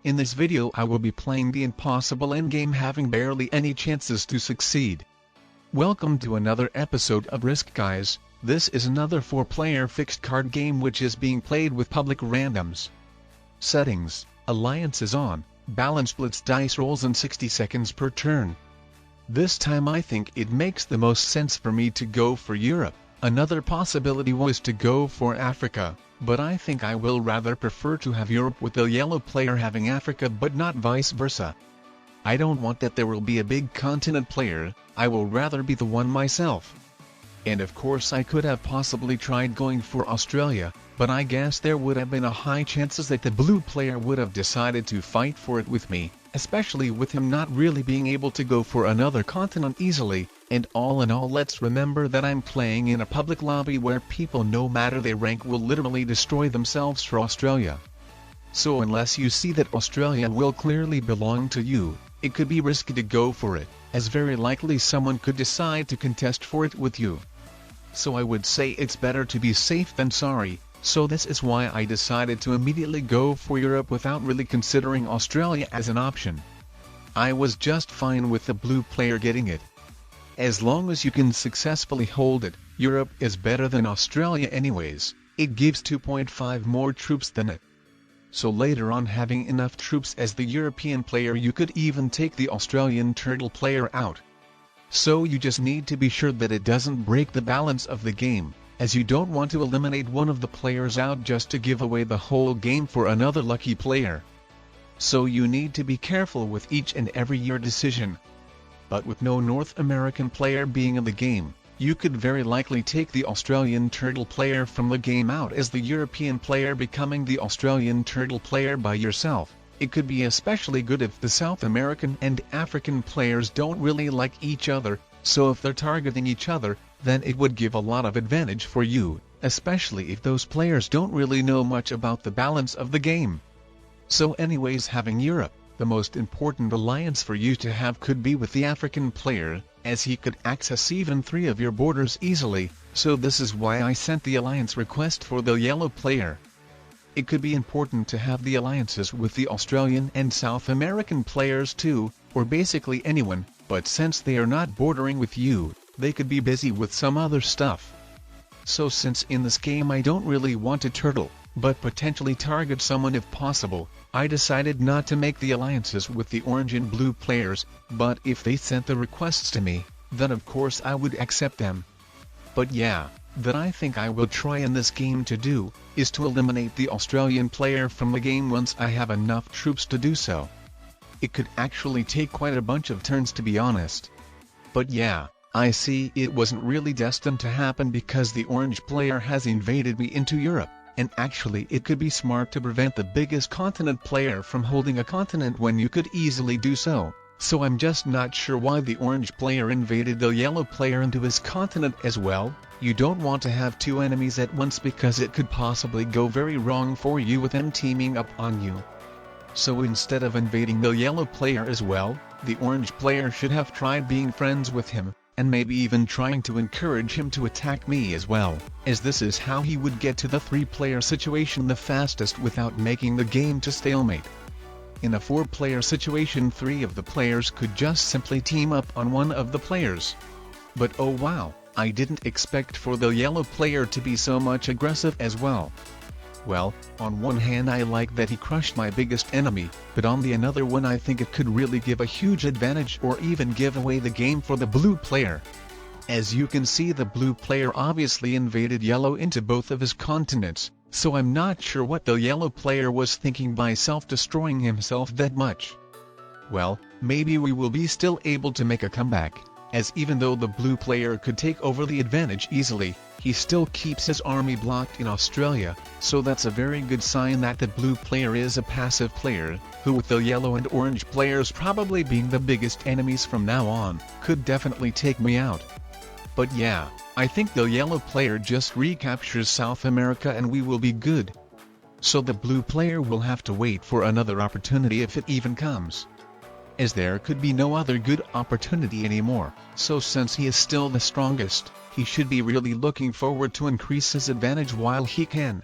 In this video I will be playing the impossible endgame, having barely any chances to succeed. Welcome to another episode of Risk, guys. This is another 4-player fixed card game which is being played with public randoms. Settings: alliances on, balance blitz dice rolls in 60 seconds per turn. This time I think it makes the most sense for me to go for Europe. Another possibility was to go for Africa, but I think I will rather prefer to have Europe with the yellow player having Africa but not vice versa. I don't want that there will be a big continent player, I will rather be the one myself. And of course I could have possibly tried going for Australia, but I guess there would have been a high chances that the blue player would have decided to fight for it with me, especially with him not really being able to go for another continent easily. And all in all, let's remember that I'm playing in a public lobby where people, no matter their rank, will literally destroy themselves for Australia. So unless you see that Australia will clearly belong to you, it could be risky to go for it, as very likely someone could decide to contest for it with you. So I would say it's better to be safe than sorry, so this is why I decided to immediately go for Europe without really considering Australia as an option. I was just fine with the blue player getting it. As long as you can successfully hold it, Europe is better than Australia anyways, it gives 2.5 more troops than it. So later on, having enough troops as the European player, you could even take the Australian turtle player out. So you just need to be sure that it doesn't break the balance of the game, as you don't want to eliminate one of the players out just to give away the whole game for another lucky player. So you need to be careful with each and every your decision. But with no North American player being in the game, you could very likely take the Australian turtle player from the game out as the European player becoming the Australian turtle player by yourself. It could be especially good if the South American and African players don't really like each other, so if they're targeting each other, then it would give a lot of advantage for you, especially if those players don't really know much about the balance of the game. So anyways, having Europe, the most important alliance for you to have, could be with the African player, as he could access even 3 of your borders easily, so this is why I sent the alliance request for the yellow player. It could be important to have the alliances with the Australian and South American players too, or basically anyone, but since they are not bordering with you, they could be busy with some other stuff. So since in this game I don't really want to turtle, but potentially target someone if possible, I decided not to make the alliances with the orange and blue players, but if they sent the requests to me, then of course I would accept them. But yeah, that I think I will try in this game to do, is to eliminate the Australian player from the game once I have enough troops to do so. It could actually take quite a bunch of turns, to be honest. But yeah, I see it wasn't really destined to happen because the orange player has invaded me into Europe. And actually it could be smart to prevent the biggest continent player from holding a continent when you could easily do so. So I'm just not sure why the orange player invaded the yellow player into his continent as well. You don't want to have 2 enemies at once because it could possibly go very wrong for you with them teaming up on you. So instead of invading the yellow player as well, the orange player should have tried being friends with him, and maybe even trying to encourage him to attack me as well, as this is how he would get to the 3-player situation the fastest without making the game to stalemate. In a 4-player situation, 3 of the players could just simply team up on one of the players. But oh wow, I didn't expect for the yellow player to be so much aggressive as well. Well, on one hand I like that he crushed my biggest enemy, but on the another one I think it could really give a huge advantage or even give away the game for the blue player. As you can see, the blue player obviously invaded yellow into both of his continents, so I'm not sure what the yellow player was thinking by self-destroying himself that much. Well, maybe we will be still able to make a comeback, as even though the blue player could take over the advantage easily, he still keeps his army blocked in Australia, so that's a very good sign that the blue player is a passive player, who with the yellow and orange players probably being the biggest enemies from now on, could definitely take me out. But yeah, I think the yellow player just recaptures South America and we will be good. So the blue player will have to wait for another opportunity if it even comes. As there could be no other good opportunity anymore, so since he is still the strongest, he should be really looking forward to increase his advantage while he can.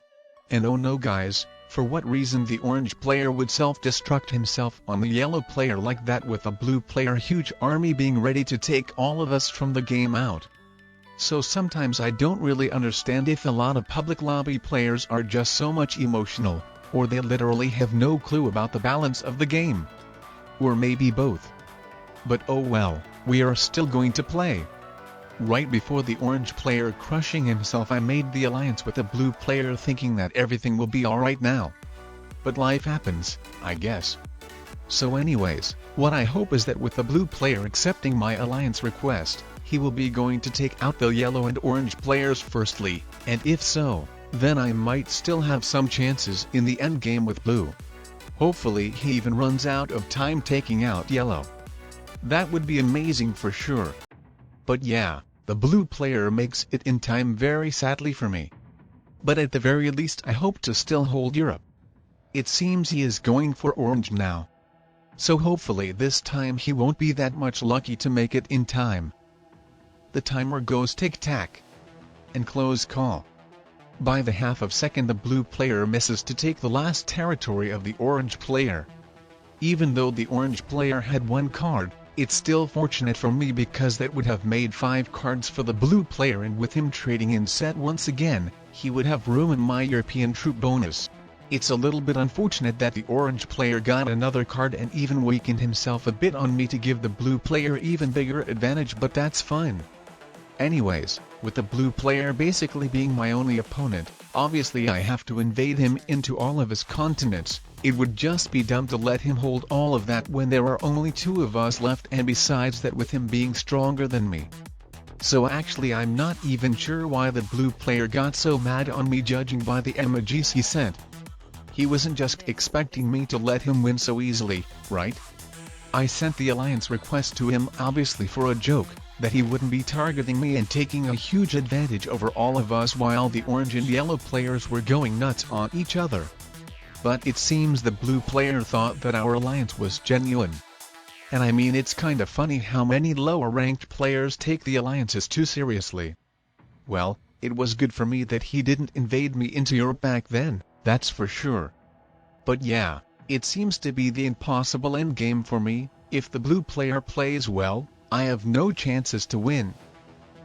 And oh no guys, For what reason the orange player would self-destruct himself on the yellow player like that with a blue player huge army being ready to take all of us from the game out. So sometimes I don't really understand if a lot of public lobby players are just so much emotional, or they literally have no clue about the balance of the game. Or maybe both. But oh well, we are still going to play. Right before the orange player crushing himself, I made the alliance with the blue player thinking that everything will be alright now. But life happens, I guess. So anyways, what I hope is that with the blue player accepting my alliance request, he will be going to take out the yellow and orange players firstly, and if so, then I might still have some chances in the endgame with blue. Hopefully he even runs out of time taking out yellow. That would be amazing for sure. But yeah, the blue player makes it in time very sadly for me. But at the very least I hope to still hold Europe. It seems he is going for orange now. So hopefully this time he won't be that much lucky to make it in time. The timer goes tick-tack. And close call. By the half of second the blue player misses to take the last territory of the orange player. Even though the orange player had one card, it's still fortunate for me because that would have made 5 cards for the blue player, and with him trading in set once again, he would have ruined my European troop bonus. It's a little bit unfortunate that the orange player got another card and even weakened himself a bit on me to give the blue player even bigger advantage, but that's fine. Anyways, with the blue player basically being my only opponent, obviously I have to invade him into all of his continents. It would just be dumb to let him hold all of that when there are only 2 of us left, and besides that with him being stronger than me. So actually I'm not even sure why the blue player got so mad on me judging by the emojis he sent. He wasn't just expecting me to let him win so easily, right? I sent the alliance request to him obviously for a joke, that he wouldn't be targeting me and taking a huge advantage over all of us while the orange and yellow players were going nuts on each other. But it seems the blue player thought that our alliance was genuine. And I mean, it's kinda funny how many lower ranked players take the alliances too seriously. Well, it was good for me that he didn't invade me into Europe back then, that's for sure. But yeah, it seems to be the impossible endgame for me. If the blue player plays well, I have no chances to win.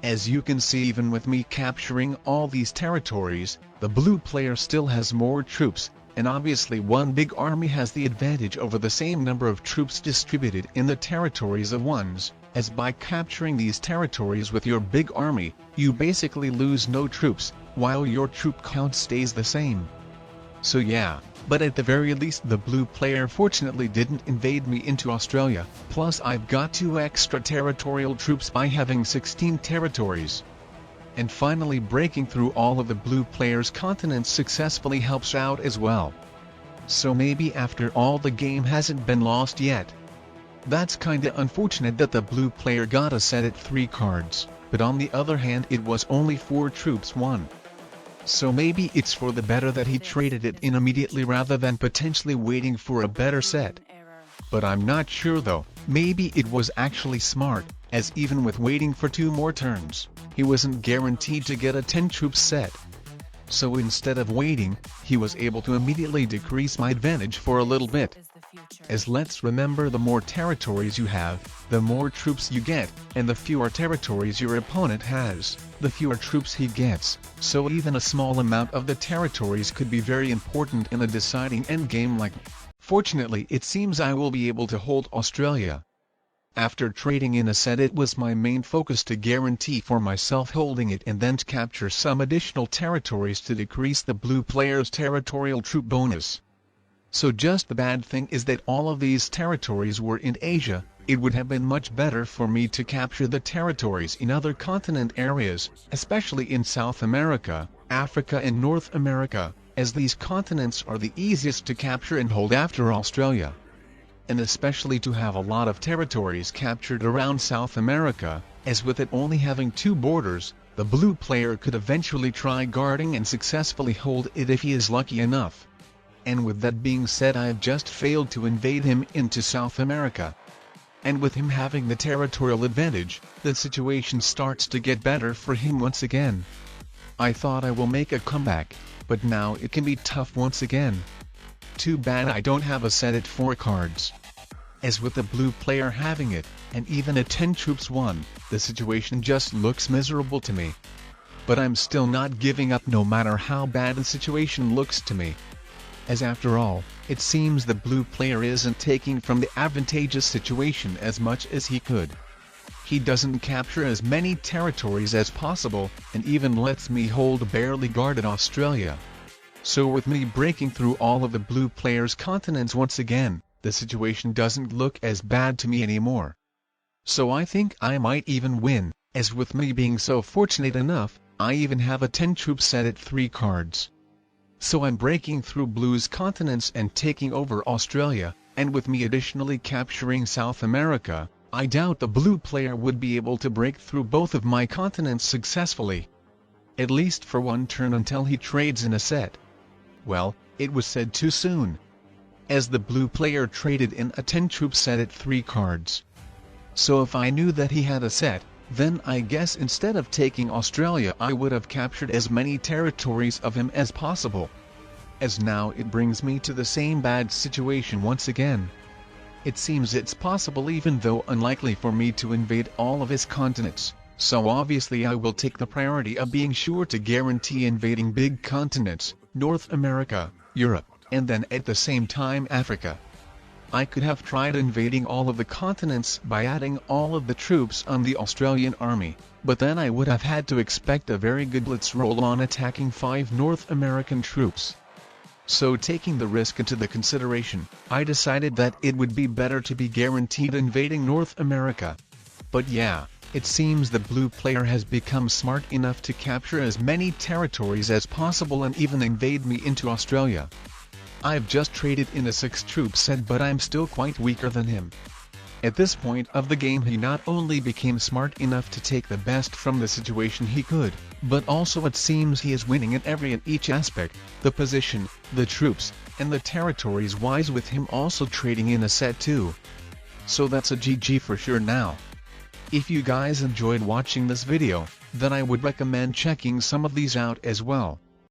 As you can see, even with me capturing all these territories, the blue player still has more troops, and obviously one big army has the advantage over the same number of troops distributed in the territories of ones, as by capturing these territories with your big army, you basically lose no troops, while your troop count stays the same. So yeah, but at the very least the blue player fortunately didn't invade me into Australia, plus I've got 2 extra territorial troops by having 16 territories. And finally breaking through all of the blue player's continents successfully helps out as well. So maybe after all the game hasn't been lost yet. That's kinda unfortunate that the blue player got a set at 3 cards, but on the other hand it was only 4 troops won. So maybe it's for the better that he traded it in immediately rather than potentially waiting for a better set. But I'm not sure though, maybe it was actually smart, as even with waiting for 2 more turns, he wasn't guaranteed to get a 10 troop set. So instead of waiting, he was able to immediately decrease my advantage for a little bit. As let's remember, the more territories you have, the more troops you get, and the fewer territories your opponent has, the fewer troops he gets, so even a small amount of the territories could be very important in a deciding endgame like. Fortunately it seems I will be able to hold Australia. After trading in a set, it was my main focus to guarantee for myself holding it and then to capture some additional territories to decrease the blue player's territorial troop bonus. So just the bad thing is that all of these territories were in Asia. It would have been much better for me to capture the territories in other continent areas, especially in South America, Africa and North America, as these continents are the easiest to capture and hold after Australia. And especially to have a lot of territories captured around South America, as with it only having 2 borders, the blue player could eventually try guarding and successfully hold it if he is lucky enough. And with that being said, I have just failed to invade him into South America. And with him having the territorial advantage, the situation starts to get better for him once again. I thought I will make a comeback, but now it can be tough once again. too bad I don't have a set at 4 cards. As with the blue player having it, and even a 10 troops 1, the situation just looks miserable to me. But I'm still not giving up no matter how bad the situation looks to me. As after all, it seems the blue player isn't taking from the advantageous situation as much as he could. He doesn't capture as many territories as possible, and even lets me hold barely guarded Australia. So with me breaking through all of the blue player's continents once again, the situation doesn't look as bad to me anymore. So I think I might even win, as with me being so fortunate enough, I even have a 10 troop set at 3 cards. So I'm breaking through blue's continents and taking over Australia, and with me additionally capturing South America, I doubt the blue player would be able to break through both of my continents successfully. At least for one turn until he trades in a set. Well, it was said too soon. As the blue player traded in a 10 troop set at 3 cards. So if I knew that he had a set, then I guess instead of taking Australia I would have captured as many territories of him as possible. As now it brings me to the same bad situation once again. It seems it's possible even though unlikely for me to invade all of his continents, so obviously I will take the priority of being sure to guarantee invading big continents, North America, Europe, and then at the same time Africa. I could have tried invading all of the continents by adding all of the troops on the Australian army, but then I would have had to expect a very good blitz roll on attacking 5 North American troops. So taking the risk into the consideration, I decided that it would be better to be guaranteed invading North America. But yeah, it seems the blue player has become smart enough to capture as many territories as possible and even invade me into Australia. I've just traded in a 6 troop set but I'm still quite weaker than him. At this point of the game he not only became smart enough to take the best from the situation he could, but also it seems he is winning in every and each aspect, the position, the troops, and the territories wise with him also trading in a set too. So that's a GG for sure now. If you guys enjoyed watching this video, then I would recommend checking some of these out as well.